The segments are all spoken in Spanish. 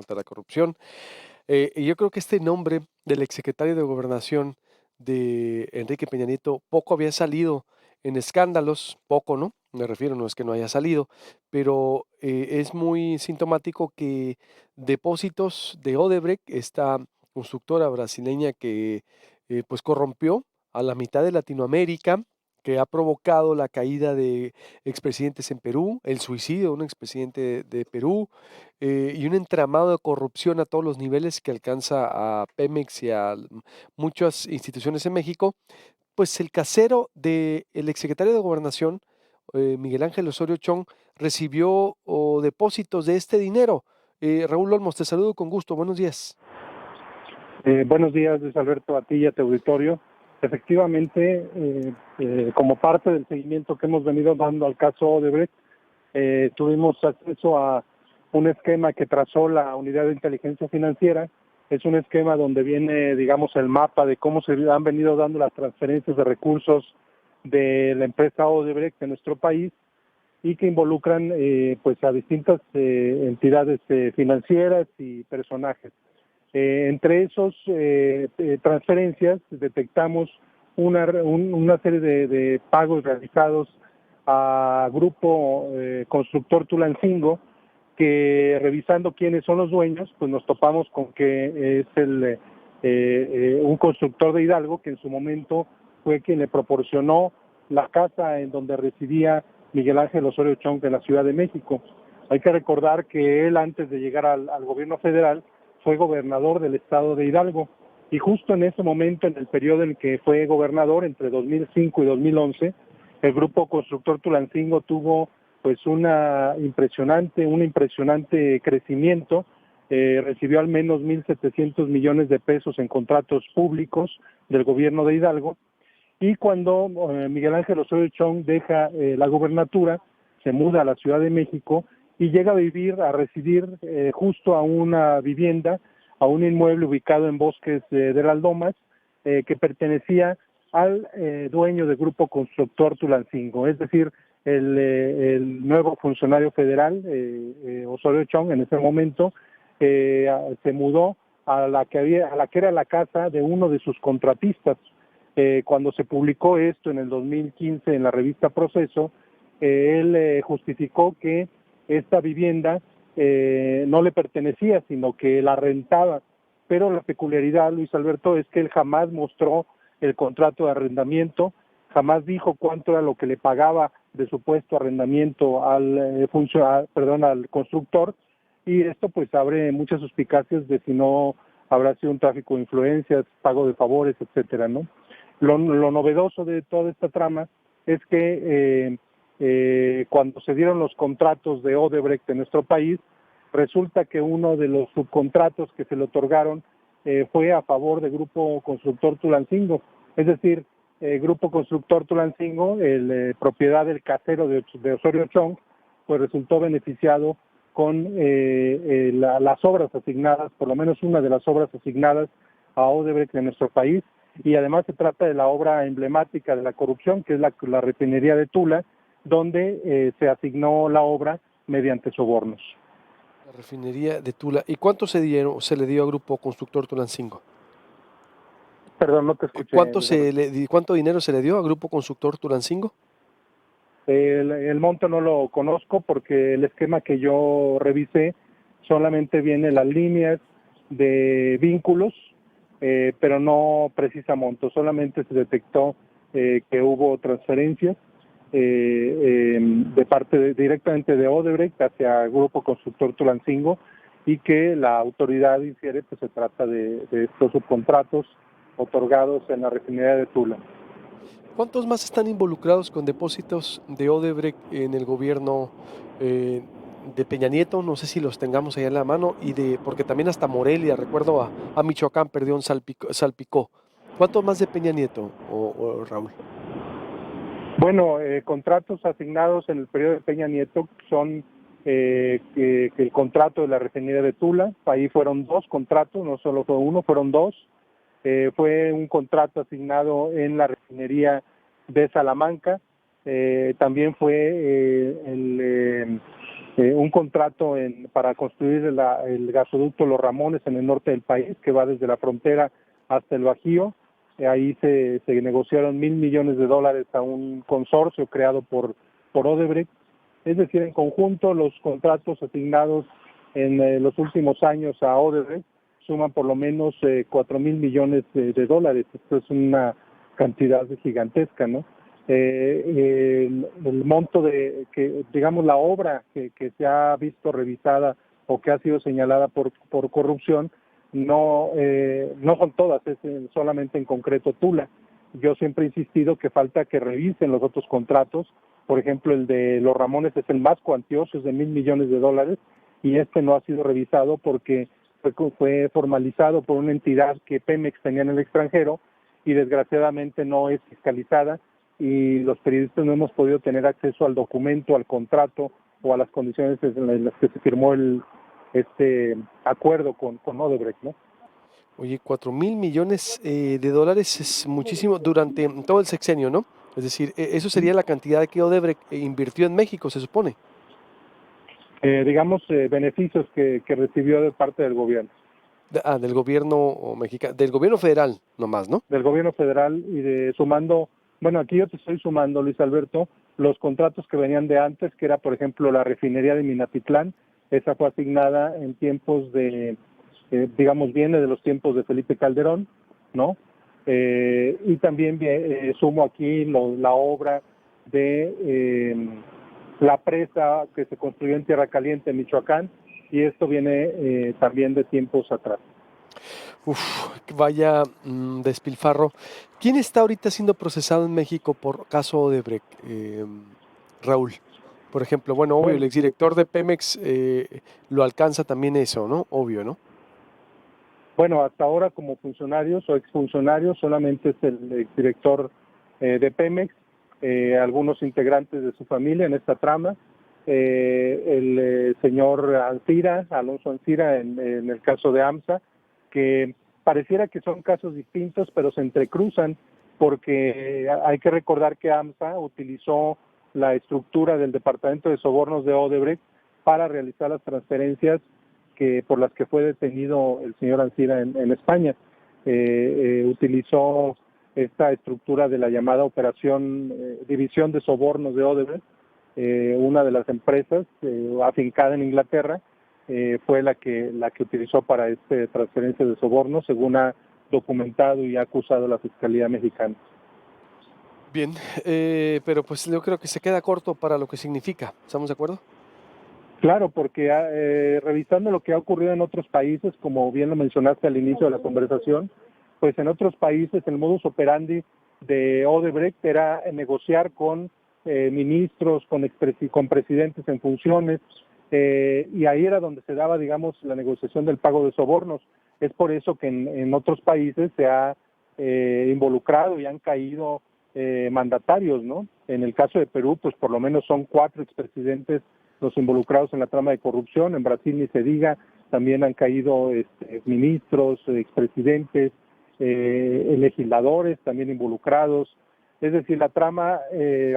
contra la corrupción. Y yo creo que este nombre del exsecretario de Gobernación de Enrique Peña Nieto poco había salido en escándalos, poco, ¿no? Me refiero, no es que no haya salido, pero es muy sintomático que Depósitos de Odebrecht, esta constructora brasileña que pues corrompió a la mitad de Latinoamérica, que ha provocado la caída de expresidentes en Perú, el suicidio de un expresidente de Perú, y un entramado de corrupción a todos los niveles que alcanza a Pemex y a muchas instituciones en México, pues el casero del exsecretario de Gobernación, Miguel Ángel Osorio Chong, recibió depósitos de este dinero. Raúl Olmos, te saludo con gusto. Buenos días. Buenos días, Luis Alberto, a ti y a tu auditorio. Efectivamente, como parte del seguimiento que hemos venido dando al caso Odebrecht, tuvimos acceso a un esquema que trazó la Unidad de Inteligencia Financiera. Es un esquema donde viene, digamos, el mapa de cómo se han venido dando las transferencias de recursos de la empresa Odebrecht en nuestro país y que involucran pues a distintas entidades financieras y personajes. Entre esos transferencias detectamos una serie de pagos realizados a Grupo Constructor Tulancingo, que revisando quiénes son los dueños, pues nos topamos con que es un constructor de Hidalgo que en su momento fue quien le proporcionó la casa en donde residía Miguel Ángel Osorio Chong de la Ciudad de México. Hay que recordar que él, antes de llegar al gobierno federal, fue gobernador del estado de Hidalgo, y justo en ese momento, en el periodo en que fue gobernador, entre 2005 y 2011, el Grupo Constructor Tulancingo tuvo pues un impresionante crecimiento. Recibió al menos 1.700 millones de pesos en contratos públicos del gobierno de Hidalgo, y cuando Miguel Ángel Osorio Chong deja la gubernatura, se muda a la Ciudad de México y llega a residir justo a una vivienda, a un inmueble ubicado en Bosques de las Lomas, que pertenecía al dueño del Grupo Constructor Tulancingo, es decir, el nuevo funcionario federal, Osorio Chong, en ese momento, se mudó a la que era la casa de uno de sus contratistas. Cuando se publicó esto en el 2015 en la revista Proceso, él justificó que esta vivienda no le pertenecía, sino que la rentaba. Pero la peculiaridad, Luis Alberto, es que él jamás mostró el contrato de arrendamiento, jamás dijo cuánto era lo que le pagaba de supuesto arrendamiento al constructor, y esto pues abre muchas suspicacias de si no habrá sido un tráfico de influencias, pago de favores, etcétera, ¿no? Lo novedoso de toda esta trama es que cuando se dieron los contratos de Odebrecht en nuestro país, resulta que uno de los subcontratos que se le otorgaron fue a favor de Grupo Constructor Tulancingo. Es decir, Grupo Constructor Tulancingo, propiedad del casero de Osorio Chong, pues resultó beneficiado con las obras asignadas, por lo menos una de las obras asignadas a Odebrecht en nuestro país, y además se trata de la obra emblemática de la corrupción, que es la refinería de Tula, donde se asignó la obra mediante sobornos. La refinería de Tula. ¿Y cuánto se le dio a Grupo Constructor Tulancingo? Perdón, no te escuché. ¿Cuánto dinero se le dio a Grupo Constructor Tulancingo? El monto no lo conozco porque el esquema que yo revisé solamente viene las líneas de vínculos, pero no precisa monto. Solamente se detectó que hubo transferencias de parte directamente de Odebrecht hacia el Grupo Constructor Tulancingo, y que la autoridad infiere que se trata de estos subcontratos otorgados en la refinería de Tula. ¿Cuántos más están involucrados con Depósitos de Odebrecht en el gobierno de Peña Nieto? No sé si los tengamos ahí en la mano, porque también hasta Morelia, recuerdo a Michoacán perdió un salpicó. ¿Cuántos más de Peña Nieto, Raúl? Bueno, contratos asignados en el periodo de Peña Nieto son el contrato de la refinería de Tula. Ahí fueron 2 contratos, no solo fue uno, fueron 2. Fue un contrato asignado en la refinería de Salamanca. También fue un contrato para construir el gasoducto Los Ramones en el norte del país, que va desde la frontera hasta el Bajío. Ahí se negociaron $1,000 millones a un consorcio creado por Odebrecht. Es decir, en conjunto los contratos asignados en los últimos años a Odebrecht suman por lo menos $4,000 millones. Esto es una cantidad gigantesca, ¿no? El monto digamos, la obra que se ha visto revisada o que ha sido señalada por corrupción, no son todas, es solamente en concreto Tula. Yo siempre he insistido que falta que revisen los otros contratos. Por ejemplo, el de Los Ramones es el más cuantioso, es de $1,000 millones, y este no ha sido revisado porque fue formalizado por una entidad que Pemex tenía en el extranjero y desgraciadamente no es fiscalizada, y los periodistas no hemos podido tener acceso al documento, al contrato o a las condiciones en las que se firmó este acuerdo con Odebrecht, ¿no? Oye, $4,000 millones es muchísimo durante todo el sexenio, ¿no? Es decir, eso sería la cantidad que Odebrecht invirtió en México, se supone. Digamos, beneficios que recibió de parte del gobierno. Del gobierno mexicano, del gobierno federal nomás, ¿no? Del gobierno federal, y sumando, bueno, aquí yo te estoy sumando, Luis Alberto, los contratos que venían de antes, que era, por ejemplo, la refinería de Minatitlán. Esa fue asignada en tiempos digamos, viene de los tiempos de Felipe Calderón, ¿no? Y también sumo aquí la obra de la presa que se construyó en Tierra Caliente, en Michoacán, y esto viene también de tiempos atrás. Uf, vaya despilfarro. ¿Quién está ahorita siendo procesado en México por caso Odebrecht, Raúl? Por ejemplo, bueno, obvio, el Bueno, exdirector de Pemex lo alcanza también eso, ¿no? Obvio, ¿no? Bueno, hasta ahora como funcionarios o exfuncionarios solamente es el exdirector de Pemex, algunos integrantes de su familia en esta trama, el señor Alonso Ancira en el caso de AMSA, que pareciera que son casos distintos, pero se entrecruzan porque hay que recordar que AMSA utilizó la estructura del Departamento de Sobornos de Odebrecht para realizar las transferencias por las que fue detenido el señor Ancira en España. Utilizó esta estructura de la llamada División de Sobornos de Odebrecht. Una de las empresas afincada en Inglaterra fue la que utilizó para esta transferencia de sobornos, según ha documentado y ha acusado la Fiscalía Mexicana. Bien, pero pues yo creo que se queda corto para lo que significa. ¿Estamos de acuerdo? Claro, porque revisando lo que ha ocurrido en otros países, como bien lo mencionaste al inicio de la conversación, pues en otros países el modus operandi de Odebrecht era negociar con ministros, con presidentes en funciones, y ahí era donde se daba, digamos, la negociación del pago de sobornos. Es por eso que en otros países se ha involucrado y han caído mandatarios, ¿no? En el caso de Perú, pues por lo menos son 4 expresidentes los involucrados en la trama de corrupción. En Brasil ni se diga, también han caído ministros, expresidentes, legisladores también involucrados. Es decir, la trama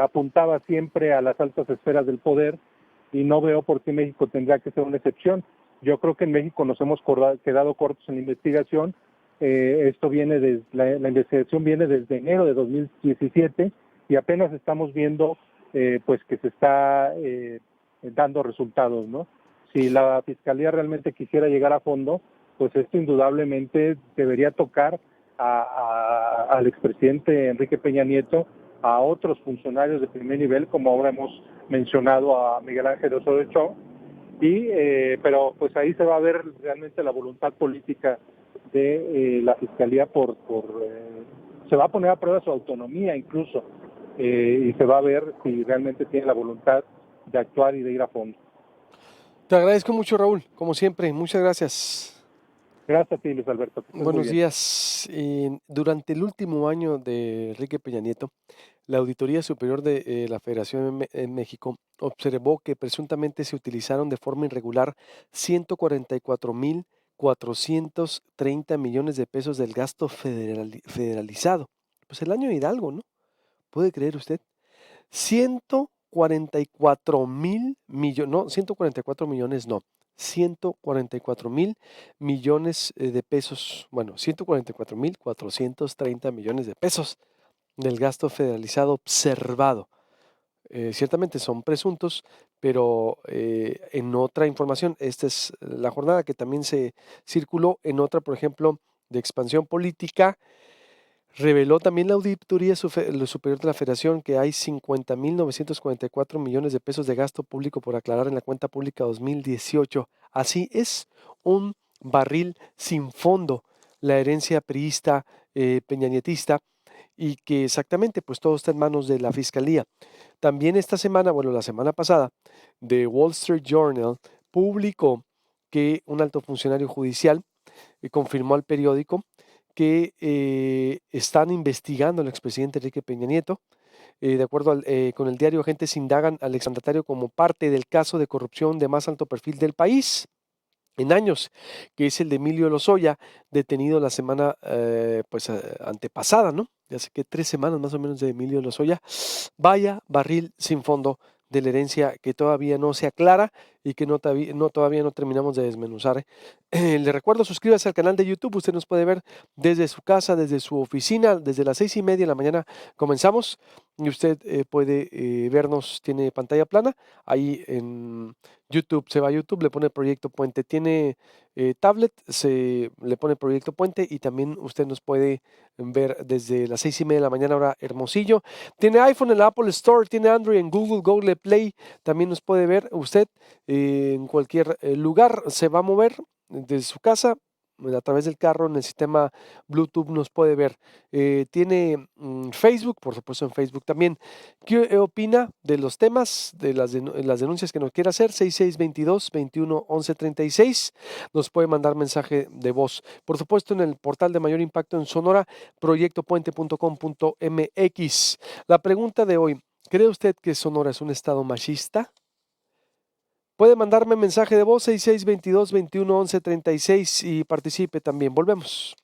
apuntaba siempre a las altas esferas del poder, y no veo por qué México tendría que ser una excepción. Yo creo que en México nos hemos quedado cortos en la investigación. Esto viene la investigación viene desde enero de 2017 y apenas estamos viendo pues que se está dando resultados, ¿no? Si la Fiscalía realmente quisiera llegar a fondo, pues esto indudablemente debería tocar al expresidente Enrique Peña Nieto, a otros funcionarios de primer nivel, como ahora hemos mencionado a Miguel Ángel Osorio Chong, pero pues ahí se va a ver realmente la voluntad política de la Fiscalía se va a poner a prueba su autonomía incluso, y se va a ver si realmente tiene la voluntad de actuar y de ir a fondo. Te agradezco mucho, Raúl, como siempre. Muchas gracias. Gracias a ti, Luis Alberto. Que estés muy Buenos bien. días. Durante el último año de Enrique Peña Nieto, la Auditoría Superior de la Federación en México observó que presuntamente se utilizaron de forma irregular 144,430 millones de pesos del gasto federalizado. Pues el año de Hidalgo, ¿no? ¿Puede creer usted? 144,000 millones, no, 144 millones, no, 144,000 millones de pesos, bueno, 144,430 millones de pesos del gasto federalizado observado. Ciertamente son presuntos, pero en otra información, esta es la jornada que también se circuló en otra, por ejemplo, de expansión política, reveló también la Auditoría Superior de la Federación que hay 50,944 millones de pesos de gasto público por aclarar en la cuenta pública 2018. Así es, un barril sin fondo, la herencia priista, peñanietista, y que exactamente, pues todo está en manos de la Fiscalía. También esta semana, bueno, la semana pasada, The Wall Street Journal publicó que un alto funcionario judicial confirmó al periódico que están investigando al expresidente Enrique Peña Nieto. De acuerdo con el diario, agentes indagan al exmandatario como parte del caso de corrupción de más alto perfil del país en años, que es el de Emilio Lozoya, detenido la semana antepasada, ¿no? Ya sé que 3 semanas más o menos de Emilio Lozoya. Vaya barril sin fondo de la herencia que todavía no se aclara y que todavía no terminamos de desmenuzar. Le recuerdo, suscríbase al canal de YouTube, usted nos puede ver desde su casa, desde su oficina, desde las 6:30 de la mañana comenzamos y usted puede vernos, tiene pantalla plana, ahí en YouTube, se va a YouTube, le pone Proyecto Puente, tiene tablet, se le pone Proyecto Puente y también usted nos puede ver desde las 6:30 de la mañana, hora Hermosillo. Tiene iPhone en la Apple Store, tiene Android en Google Play, también nos puede ver usted en cualquier lugar, se va a mover desde su casa, a través del carro, en el sistema Bluetooth nos puede ver. Tiene Facebook, por supuesto en Facebook también. ¿Qué opina de los temas, de las denuncias que nos quiera hacer? 6622-211136. Nos puede mandar mensaje de voz. Por supuesto, en el portal de mayor impacto en Sonora, proyectopuente.com.mx. La pregunta de hoy, ¿cree usted que Sonora es un estado machista? Puede mandarme mensaje de voz 6622-211136 y participe también. Volvemos.